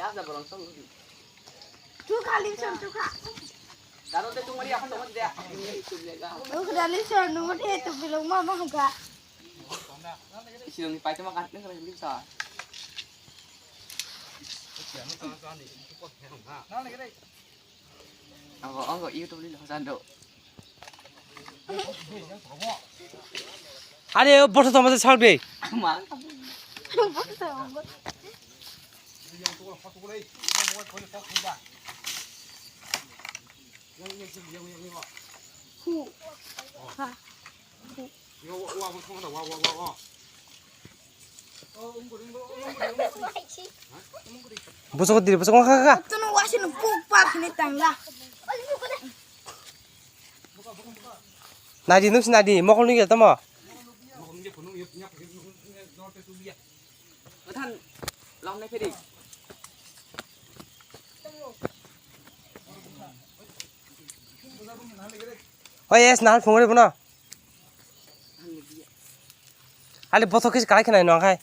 áp ra vào lòng sông chú khá linh sơn chú khá đã đâu chung đi không懂 chú khá linh sơn nó mất hết từ vì lòng mà không cả trường phải cho mắc ăn nữa rồi linh sỏi ông gọi yêu tôi đi là gian độ 아니 벌써 넘어서 살비 mà 무서워 들이 무서워 가가 저는 와시는 푹팍 그랬단가 나디 늑시 나디 먹을 게 있다 뭐 thân lòng này phải đi 예스 날 풍어리 보나 알리 보통 কিছু কালাই খাই নং খাই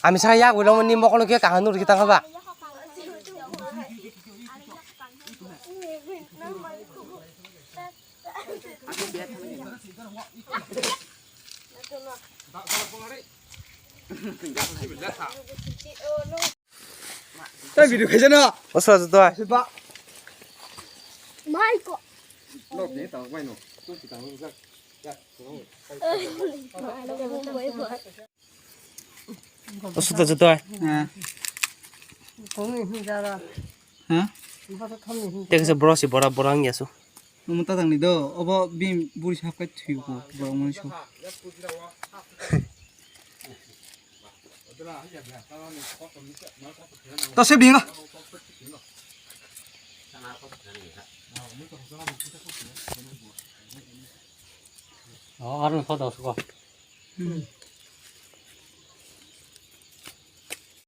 আমি সারা ইয়া গইলাম নি মকল কি কাহানুর কি তাঙ্গাবা Cái video cái nó. 어서 저 Sư bạ. mai có Lột nhé tao quay nổ. Tôi chỉ tao ra. 어서 저 À. Hả? 땡서 브러시 보라보랑 예수 Nó ta thằng này đâu. Ở bim buri sắp cái thủy của vợ ông nó. Tao xếp đi ngà. 알은 서다 수고